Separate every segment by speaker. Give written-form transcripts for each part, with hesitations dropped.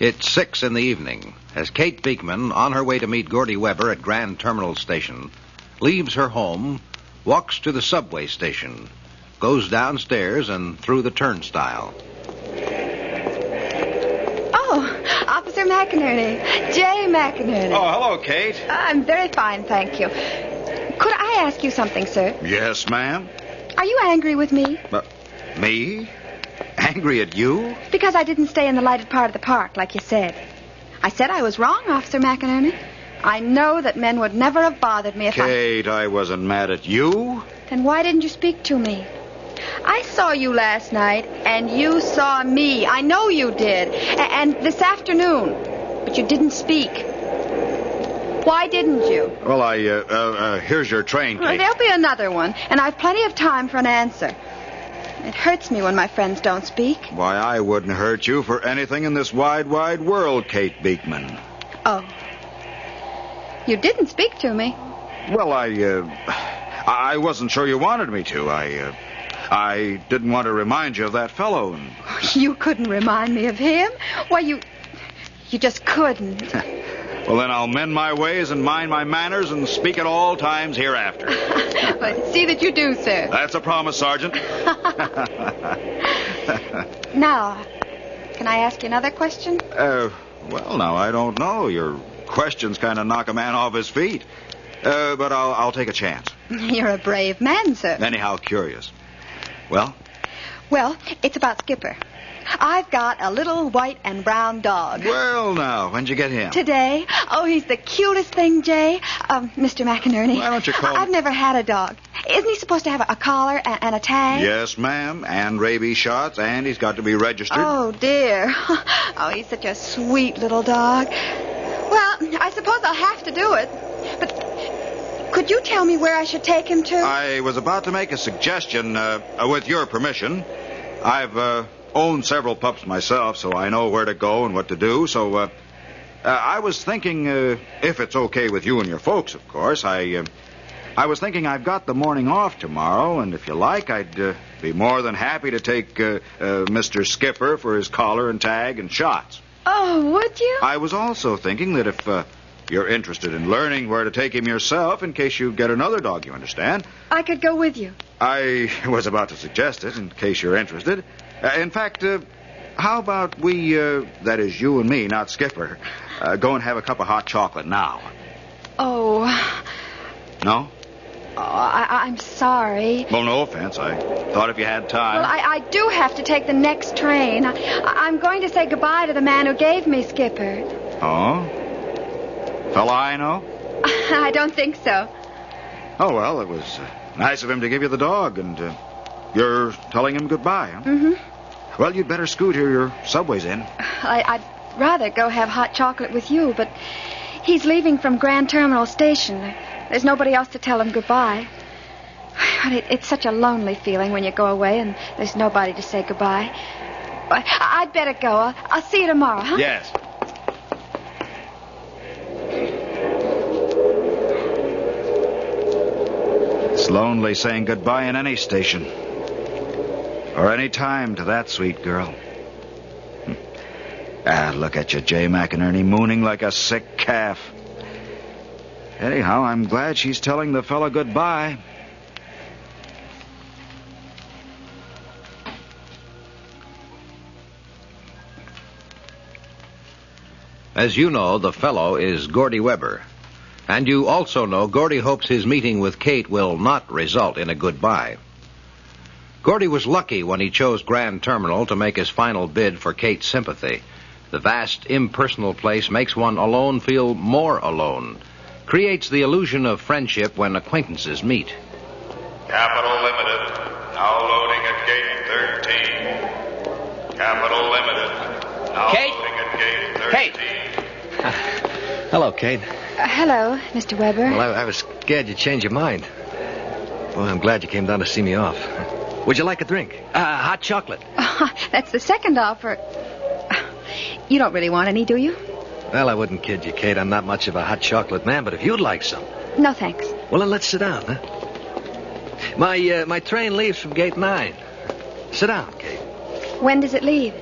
Speaker 1: It's 6 in the evening as Kate Beekman, on her way to meet Gordy Weber at Grand Terminal Station, leaves her home, walks to the subway station, goes downstairs and through the turnstile.
Speaker 2: Oh, Officer McAnarney. Jay McAnarney.
Speaker 3: Oh, hello, Kate.
Speaker 2: I'm very fine, thank you. Could I ask you something, sir?
Speaker 3: Yes, ma'am.
Speaker 2: Are you angry with me?
Speaker 3: Me? Angry at you?
Speaker 2: Because I didn't stay in the lighted part of the park, like you said. I said I was wrong, Officer McAnarney. I know that men would never have bothered me if
Speaker 3: Kate, I wasn't mad at you.
Speaker 2: Then why didn't you speak to me? I saw you last night, and you saw me. I know you did. And this afternoon. But you didn't speak. Why didn't you?
Speaker 3: Well, here's your train, Kate.
Speaker 2: Well, there'll be another one, and I've plenty of time for an answer. It hurts me when my friends don't speak.
Speaker 3: Why, I wouldn't hurt you for anything in this wide, wide world, Kate Beekman.
Speaker 2: Oh. You didn't speak to me.
Speaker 3: Well, I wasn't sure you wanted me to. I didn't want to remind you of that fellow.
Speaker 2: You couldn't remind me of him? Why, you just couldn't.
Speaker 3: Well, then I'll mend my ways and mind my manners and speak at all times hereafter.
Speaker 2: But see that you do, sir.
Speaker 3: That's a promise, Sergeant.
Speaker 2: Now, can I ask you another question?
Speaker 3: Well, now, I don't know. Your questions kind of knock a man off his feet. But I'll take a chance.
Speaker 2: You're a brave man, sir.
Speaker 3: Anyhow, curious. Well?
Speaker 2: Well, it's about Skipper. I've got a little white and brown dog.
Speaker 3: Well, now, when'd you get him?
Speaker 2: Today. Oh, he's the cutest thing, Jay. Mr. McAnarney.
Speaker 3: Why don't you call
Speaker 2: I've never had a dog. Isn't he supposed to have a collar and a tag?
Speaker 3: Yes, ma'am. And rabies shots, and he's got to be registered.
Speaker 2: Oh, dear. Oh, he's such a sweet little dog. Well, I suppose I'll have to do it. But could you tell me where I should take him to?
Speaker 3: I was about to make a suggestion, with your permission. I've owned several pups myself, so I know where to go and what to do. So I was thinking, if it's okay with you and your folks, of course, I was thinking I've got the morning off tomorrow, and if you like, I'd be more than happy to take Mr. Skipper for his collar and tag and shots.
Speaker 2: Oh, would you?
Speaker 3: I was also thinking that if you're interested in learning where to take him yourself, in case you get another dog, you understand.
Speaker 2: I could go with you.
Speaker 3: I was about to suggest it, in case you're interested. In fact, how about we, that is you and me, not Skipper, go and have a cup of hot chocolate now?
Speaker 2: Oh.
Speaker 3: No?
Speaker 2: Oh, I'm sorry.
Speaker 3: Well, no offense. I thought if you had time.
Speaker 2: Well, I do have to take the next train. I'm going to say goodbye to the man who gave me Skipper.
Speaker 3: Oh? Fella I know?
Speaker 2: I don't think so.
Speaker 3: Oh, well, it was nice of him to give you the dog, and you're telling him goodbye, huh?
Speaker 2: Mm-hmm.
Speaker 3: Well, you'd better scoot here. Your subway's in.
Speaker 2: I'd rather go have hot chocolate with you, but he's leaving from Grand Terminal Station. There's nobody else to tell him goodbye. It's such a lonely feeling when you go away and there's nobody to say goodbye. I'd better go. I'll see you tomorrow, huh?
Speaker 3: Yes. It's lonely saying goodbye in any station. Or any time to that sweet girl. Look at you, Jay McAnarney, mooning like a sick calf. Anyhow, I'm glad she's telling the fella goodbye.
Speaker 1: As you know, the fellow is Gordy Weber. And you also know Gordy hopes his meeting with Kate will not result in a goodbye. Gordy was lucky when he chose Grand Terminal to make his final bid for Kate's sympathy. The vast, impersonal place makes one alone feel more alone. Creates the illusion of friendship when acquaintances meet.
Speaker 4: Capital Limited, now loading at gate 13. Capital Limited, now
Speaker 5: Kate?
Speaker 4: loading at gate 13.
Speaker 5: Kate! Hello, Kate.
Speaker 2: Hello, Mr. Weber.
Speaker 5: Well, I was scared you'd change your mind. Well, I'm glad you came down to see me off. Would you like a drink? Hot chocolate.
Speaker 2: That's the second offer. You don't really want any, do you?
Speaker 5: Well, I wouldn't kid you, Kate. I'm not much of a hot chocolate man, but if you'd like some.
Speaker 2: No, thanks.
Speaker 5: Well, then let's sit down, huh? My train leaves from gate 9. Sit down, Kate.
Speaker 2: When does it leave?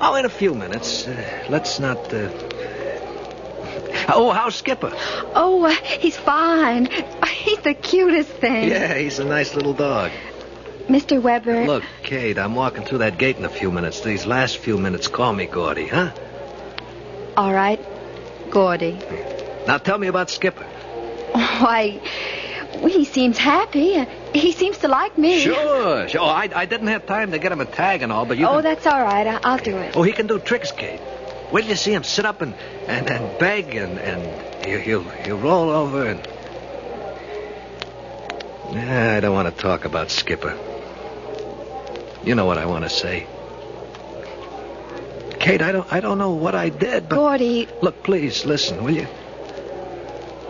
Speaker 5: Oh, in a few minutes. Let's not... Oh, how's Skipper?
Speaker 2: Oh, he's fine. He's the cutest thing.
Speaker 5: Yeah, he's a nice little dog.
Speaker 2: Mr. Weber...
Speaker 5: Look, Kate, I'm walking through that gate in a few minutes. These last few minutes, call me Gordy, huh?
Speaker 2: All right, Gordy.
Speaker 5: Now tell me about Skipper.
Speaker 2: Why, he seems happy. He seems to like me.
Speaker 5: Sure. Oh, I didn't have time to get him a tag and all, but you
Speaker 2: Oh,
Speaker 5: can...
Speaker 2: that's all right. I'll do it.
Speaker 5: Oh, he can do tricks, Kate. Wait till you see him sit up and beg and he'll roll over and... Nah, I don't want to talk about Skipper. You know what I want to say. Kate, I don't know what I did, but...
Speaker 2: Gordy...
Speaker 5: Look, please, listen, will you?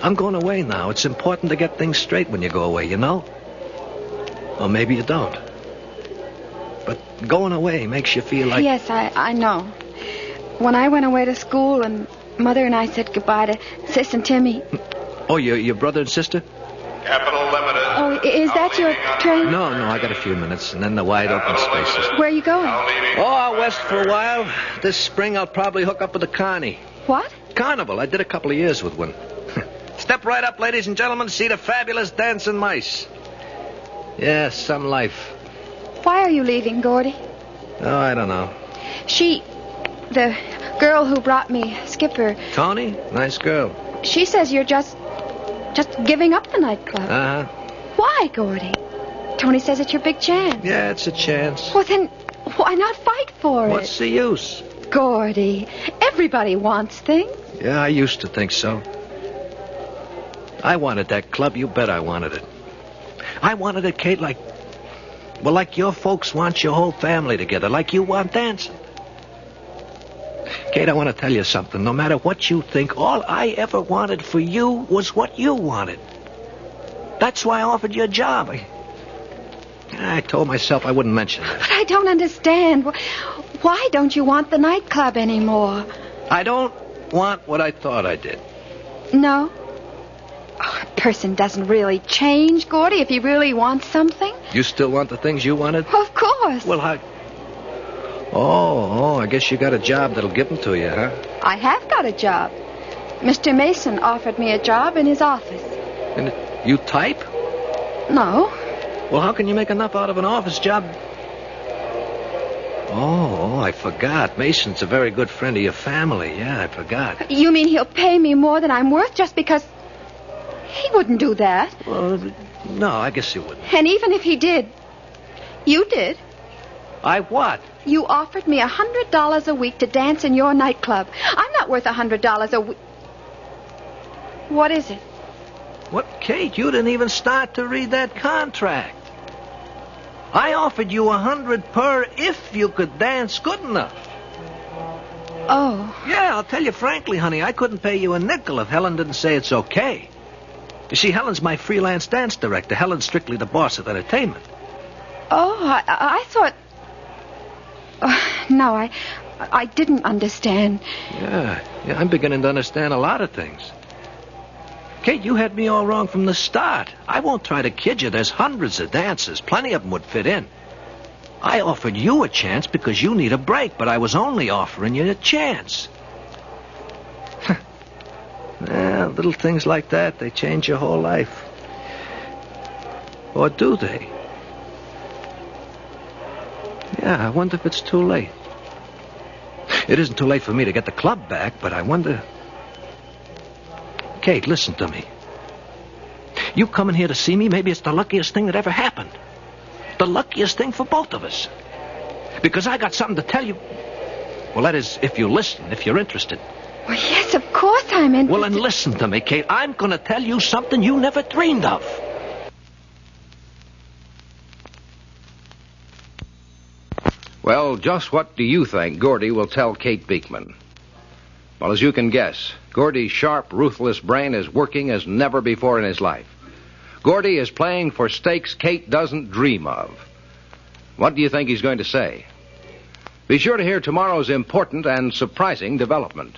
Speaker 5: I'm going away now. It's important to get things straight when you go away, you know? Or maybe you don't. But going away makes you feel like...
Speaker 2: Yes, I know. When I went away to school and Mother and I said goodbye to Sis and Timmy...
Speaker 5: Oh, your brother and sister?
Speaker 4: Capital Limited.
Speaker 2: Oh, is that your train?
Speaker 5: No, I got a few minutes, and then the wide open spaces.
Speaker 2: Where are you going?
Speaker 5: Oh, out west for a while. This spring I'll probably hook up with a carny.
Speaker 2: What?
Speaker 5: Carnival. I did a couple of years with one. Step right up, ladies and gentlemen. See the fabulous dancing mice. Yeah, some life.
Speaker 2: Why are you leaving, Gordy?
Speaker 5: Oh, I don't know.
Speaker 2: The girl who brought me Skipper...
Speaker 5: Tony? Nice girl.
Speaker 2: She says you're just giving up the nightclub.
Speaker 5: Uh-huh.
Speaker 2: Why, Gordy? Tony says it's your big chance.
Speaker 5: Yeah, it's a chance.
Speaker 2: Well, then, why not fight for it?
Speaker 5: What's the use?
Speaker 2: Gordy, everybody wants things.
Speaker 5: Yeah, I used to think so. I wanted that club. You bet I wanted it. I wanted it, Kate, like your folks want your whole family together, like you want dancing. Kate, I want to tell you something. No matter what you think, all I ever wanted for you was what you wanted. That's why I offered you a job. I told myself I wouldn't mention that.
Speaker 2: But I don't understand. Why don't you want the nightclub anymore?
Speaker 5: I don't want what I thought I did.
Speaker 2: No? Oh, a person doesn't really change, Gordy, if he really wants something.
Speaker 5: You still want the things you wanted?
Speaker 2: Of course.
Speaker 5: Well, how... Oh, I guess you got a job that'll give them to you, huh?
Speaker 2: I have got a job. Mr. Mason offered me a job in his office.
Speaker 5: And you type?
Speaker 2: No.
Speaker 5: Well, how can you make enough out of an office job? Oh, I forgot. Mason's a very good friend of your family. Yeah, I forgot.
Speaker 2: You mean he'll pay me more than I'm worth just because... He wouldn't do that.
Speaker 5: Well, no, I guess he wouldn't.
Speaker 2: And even if he did, you did.
Speaker 5: I what?
Speaker 2: You offered me $100 a week to dance in your nightclub. I'm not worth $100 a week. What is it?
Speaker 5: What, Kate? You didn't even start to read that contract. I offered you $100 per if you could dance good enough.
Speaker 2: Oh.
Speaker 5: Yeah, I'll tell you frankly, honey, I couldn't pay you a nickel if Helen didn't say it's okay. You see, Helen's my freelance dance director. Helen's strictly the boss of entertainment.
Speaker 2: Oh, I thought... No, I didn't understand.
Speaker 5: Yeah, I'm beginning to understand a lot of things. Kate, you had me all wrong from the start. I won't try to kid you. There's hundreds of dancers. Plenty of them would fit in. I offered you a chance because you need a break, but I was only offering you a chance. Well, little things like that, they change your whole life. Or do they? Yeah, I wonder if it's too late. It isn't too late for me to get the club back, but I wonder... Kate, listen to me. You coming here to see me, maybe it's the luckiest thing that ever happened. The luckiest thing for both of us. Because I got something to tell you. Well, that is, if you listen, if you're interested.
Speaker 2: Well, yes, of course I'm interested.
Speaker 5: Well, then listen to me, Kate. I'm going to tell you something you never dreamed of.
Speaker 1: Well, just what do you think Gordy will tell Kate Beekman? Well, as you can guess, Gordy's sharp, ruthless brain is working as never before in his life. Gordy is playing for stakes Kate doesn't dream of. What do you think he's going to say? Be sure to hear tomorrow's important and surprising development.